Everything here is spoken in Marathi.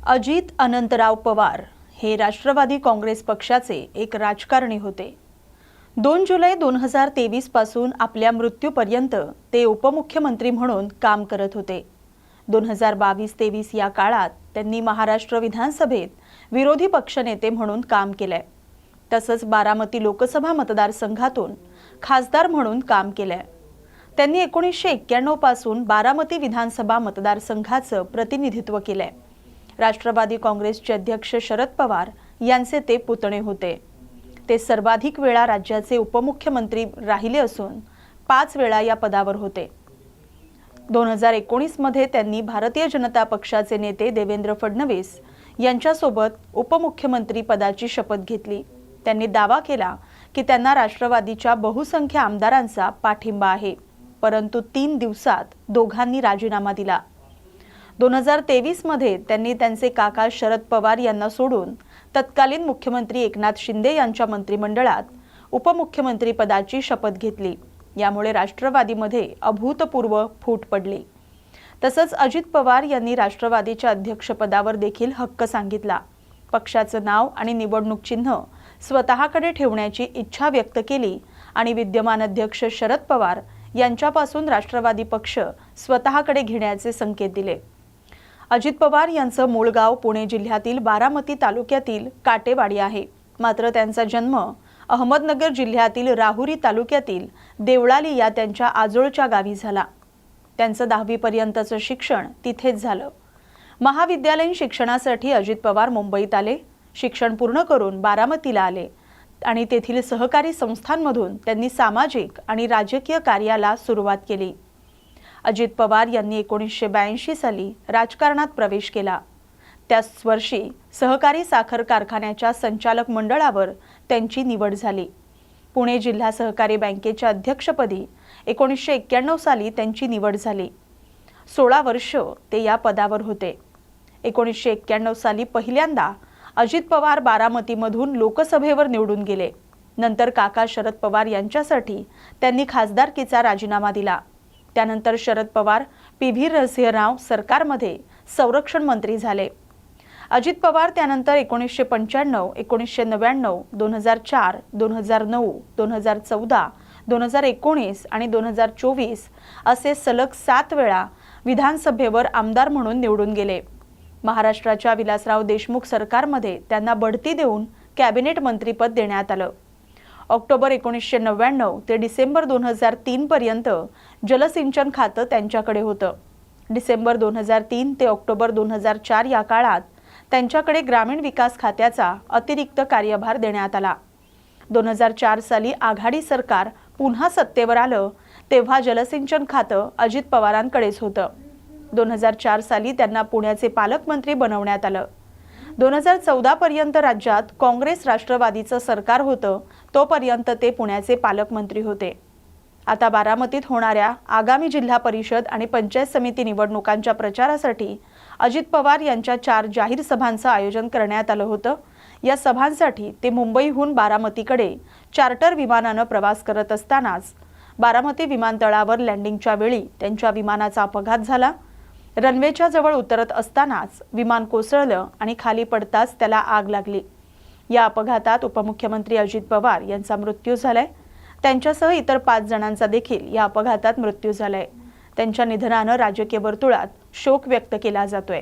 अजित अनंतराव पवार हे राष्ट्रवादी काँग्रेस पक्षाचे एक राजकारणी होते। 2 जुलै 2023 पासून आपल्या मृत्यूपर्यंत ते उपमुख्यमंत्री म्हणून काम करत होते। 2022-23 या काळात त्यांनी महाराष्ट्र विधानसभेत विरोधी पक्षनेते म्हणून काम केले। तसंच बारामती लोकसभा मतदारसंघातून खासदार म्हणून काम केले। त्यांनी 1991 पासून बारामती विधानसभा मतदारसंघाचं प्रतिनिधित्व केले। राष्ट्रवादी काँग्रेसचे अध्यक्ष शरद पवार यांचे ते पुतणे होते। ते सर्वाधिक वेळा राज्याचे उपमुख्यमंत्री राहिले असून 5 वेळा या पदावर होते। 2019 मध्ये त्यांनी भारतीय जनता पक्षाचे नेते देवेंद्र फडणवीस यांच्यासोबत उपमुख्यमंत्री पदाची शपथ घेतली। त्यांनी दावा केला की त्यांना राष्ट्रवादीच्या बहुसंख्य आमदारांचा पाठिंबा आहे, परंतु 3 दिवसात दोघांनी राजीनामा दिला। 2023 मध्ये त्यांनी त्यांचे काका शरद पवार यांना सोडून तत्कालीन मुख्यमंत्री एकनाथ शिंदे यांच्या मंत्रिमंडळात उपमुख्यमंत्री पदाची शपथ घेतली। यामुळे राष्ट्रवादीमध्ये अभूतपूर्व फूट पडली। तसंच अजित पवार यांनी राष्ट्रवादीच्या अध्यक्षपदावर देखील हक्क सांगितला। पक्षाचं नाव आणि निवडणूक चिन्ह स्वतःकडे ठेवण्याची इच्छा व्यक्त केली आणि विद्यमान अध्यक्ष शरद पवार यांच्यापासून राष्ट्रवादी पक्ष स्वतःकडे घेण्याचे संकेत दिले। अजित पवार यांचं मूळ गाव पुणे जिल्ह्यातील बारामती तालुक्यातील काटेवाडी आहे, मात्र त्यांचा जन्म अहमदनगर जिल्ह्यातील राहुरी तालुक्यातील देवळाली या त्यांच्या आजोळच्या गावी झाला। त्यांचं 10वी पर्यंतचं शिक्षण तिथेच झालं। महाविद्यालयीन शिक्षणासाठी अजित पवार मुंबईत आले। शिक्षण पूर्ण करून बारामतीला आले आणि तेथील सहकारी संस्थांमधून त्यांनी सामाजिक आणि राजकीय कार्याला सुरुवात केली। अजित पवार यांनी 1982 साली राजकारणात प्रवेश केला। त्याच वर्षी सहकारी साखर कारखान्याच्या संचालक मंडळावर त्यांची निवड झाली। पुणे जिल्हा सहकारी बँकेच्या अध्यक्षपदी 1991 साली त्यांची निवड झाली। 16 वर्ष ते या पदावर होते। 1991 साली पहिल्यांदा अजित पवार बारामतीमधून लोकसभेवर निवडून गेले। नंतर काका शरद पवार यांच्यासाठी त्यांनी खासदारकीचा राजीनामा दिला। त्यानंतर शरद पवार पी.व्ही. नरसिंहराव सरकारमध्ये संरक्षण मंत्री झाले। अजित पवार त्यानंतर 1995, 1999, 2004, 2009, 2014, 2019 आणि 2024 असे सलग 7 वेळा विधानसभेवर आमदार म्हणून निवडून गेले। महाराष्ट्राच्या विलासराव देशमुख सरकारमध्ये त्यांना बढती देऊन कॅबिनेट मंत्रीपद देण्यात आलं। ऑक्टोबर 1999 ते डिसेंबर 2003 पर्यंत जलसिंचन खातं त्यांच्याकडे होतं। डिसेंबर 2003 ते ऑक्टोबर 2004 या काळात त्यांच्याकडे ग्रामीण विकास खात्याचा अतिरिक्त कार्यभार देण्यात आला। 2004 साली आघाडी सरकार पुन्हा सत्तेवर आलं तेव्हा जलसिंचन खातं अजित पवारांकडेच होतं। 2004 साली त्यांना पुण्याचे पालकमंत्री बनवण्यात आलं। 2014 पर्यंत राज्यात काँग्रेस राष्ट्रवादीचं सरकार होतं, तोपर्यंत ते पुण्याचे पालकमंत्री होते। आता बारामतीत होणाऱ्या आगामी जिल्हा परिषद आणि पंचायत समिती निवडणुकांच्या प्रचारासाठी अजित पवार यांच्या 4 जाहीर सभांचं आयोजन करण्यात आलं होतं। या सभांसाठी ते मुंबईहून बारामतीकडे चार्टर विमानानं प्रवास करत असतानाच बारामती विमानतळावर लँडिंगच्या वेळी त्यांच्या विमानाचा अपघात झाला। रनवेच्या जवळ उतरत असतानाच विमान कोसळलं आणि खाली पडताच त्याला आग लागली। या अपघातात उपमुख्यमंत्री अजित पवार यांचा मृत्यू झालाय। त्यांच्यासह इतर 5 जणांचा देखील या अपघातात मृत्यू झालाय। त्यांच्या निधनानं राजकीय वर्तुळात शोक व्यक्त केला जातोय।